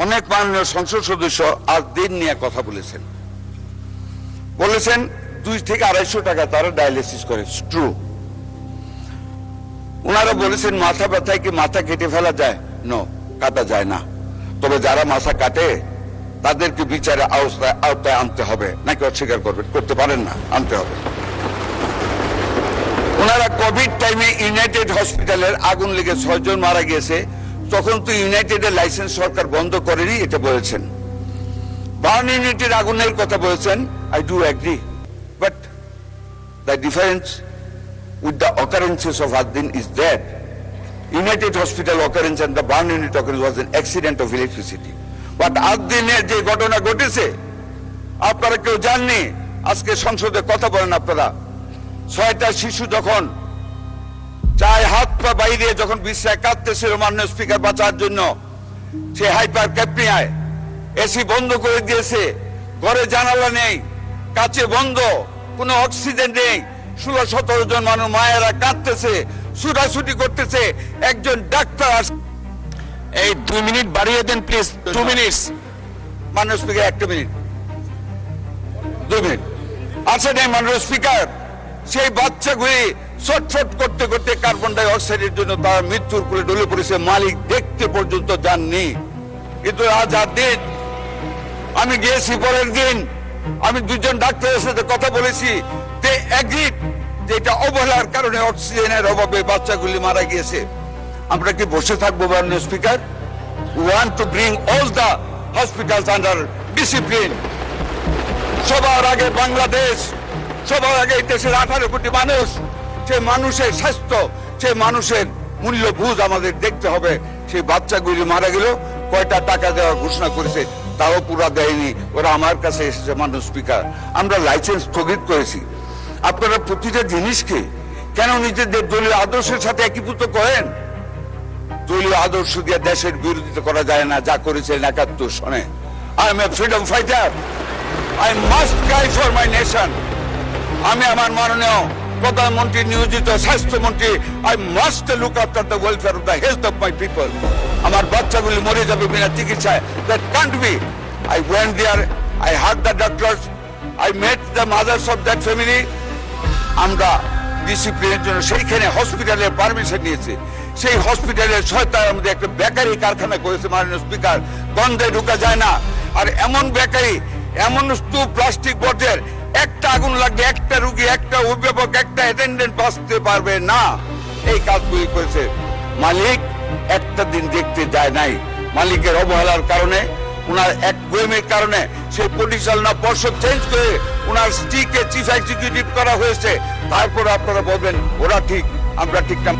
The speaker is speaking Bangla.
অনেক মাননীয় সংসদ সদস্য আজ দিন নিয়ে কথা বলেছেন 2 থেকে 250 টাকা তারা ডায়ালিসিস করে, ট্রু। ওনারা বলেছেন মাথা ব্যথায় কি মাথা কেটে ফেলা যায়? নো, কাটা যায় না। তবে যারা মাথা কাটে তাদেরকে বিচারে আওতায় আনতে হবে, নাকি অস্বীকার করতে পারেন না, আনতে হবে। ওনারা কোভিড টাইমে ইউনাইটেড হসপিটালের আগুন লেগে 6 জন মারা গিয়েছে, তখন তো ইউনাইটেডের লাইসেন্স সরকার বন্ধ করেনি, এটা বলেছেন। বার্ন ইউনিটের আগুনের কথা বলেছেন, I do agri, but the difference with the occurrences of Ad-Din is that United Hospital occurrence and the burn unit occurrence was an accident of electricity. But Ad-Din-এর যে ঘটনা ঘটেছে আপনারা কেউ জাননি। আজকে সংসদে কথা বলেন আপনারা, 6টা শিশু যখন চায় হাত পা বাইরে যখন বিশ্রায় কাঁদতেছিল মাননীয় স্পিকার বাঁচার জন্য, সে হাইপার ক্যাপনিয়ায় এসি বন্ধ করে দিয়েছে, ঘরে জানালা নেই, কাঁচে বন্ধ, কোনো অক্সিজেন নেই, 16-17 জন মানুষ মায়েরা কাঁদতেছে, ছুটাছুটি করতেছে, একজন ডাক্তার। এই 2 মিনিট বাড়িয়ে দেন প্লিজ, 2 মিনিটস। মাননীয় স্পিকার 1 মিনিট, 2 মিনিট আছে নাই মাননীয় স্পিকার। সেই বাচ্চাগুলি ছটফট করতে করতে কার্বন ডাই অক্সাইডের জন্য তারা মৃত্যুর কোলে ঢলে পড়েছে, মালিক দেখতে পর্যন্ত যাননি। কিন্তু আজ দিন আমি গিয়েছি, পরের দিন আমি 2 জন ডাক্তারের সাথে কথা বলেছি, they agreed যে এটা অবহেলার কারণে অক্সিজেনের অভাবে বাচ্চাগুলি মারা গিয়েছে। আমরা কি বসে থাকবো মাননীয় speaker? We want to bring all the hospitals under discipline. সবার আগে বাংলাদেশ, সবার আগে দেশের 18 কোটি মানুষ, সেই মানুষের স্বাস্থ্য, সেই মানুষের মূল্যবোধ আমাদের দেখতে হবে। সেই বাচ্চাগুলি মারা গেল, কয়টা টাকা দেওয়ার ঘোষণা করেছে তাও পুরা দেয়নি, ওরা আমার কাছে এসেছে মাননীয় স্পিকার। আমরা লাইসেন্স স্থগিত করেছি। আপনারা প্রতিটা জিনিসকে কেন নিজেদের দলীয় আদর্শের সাথে একীভূত করেন? দলীয় আদর্শ দিয়ে দেশের বিরোধিতা করা যায় না, যা করেছেন 71 সনে। I am a freedom fighter, I must cry for my nation. আমি আমার মাননীয় প্রধানমন্ত্রী নিয়োজিত স্বাস্থ্যমন্ত্রী, I must look after the welfare of the health of my people. আমার বাচ্চাগুলি মরে যাবে বিনা চিকিৎসায়, that can't be. I went there, I heard the doctors, I met the mothers of that family. আমরা ডিসিপ্লিনের জন্য সেইখানে হসপিটালের পারমিশন নিয়েছে। সেই হসপিটালের 6টার মধ্যে একটা বেকারি কারখানা করেছে মাননীয় স্পিকার, গন্ধে ঢোকা যায় না। আর এমন বেকারি, এমন স্তূপ প্লাস্টিক বর্জ্যের, একটা আগুন লাগলে একটা রুগী, একটা অভিভাবক, একটা অ্যাটেন্ডেন্ট বাঁচতে পারবে না। এই কাজগুলি করেছে। মালিক একটা দিন দেখতে যায় নাই, মালিকের অবহেলার কারণে, উনার এক বইমের কারণে সেই পরিচালনা পর্ষদ চেঞ্জ করে উনার স্ত্রীকে চিফ এক্সিকিউটিভ করা হয়েছে। তারপর আপনারা বলবেন ওরা ঠিক, আমরা ঠিক না।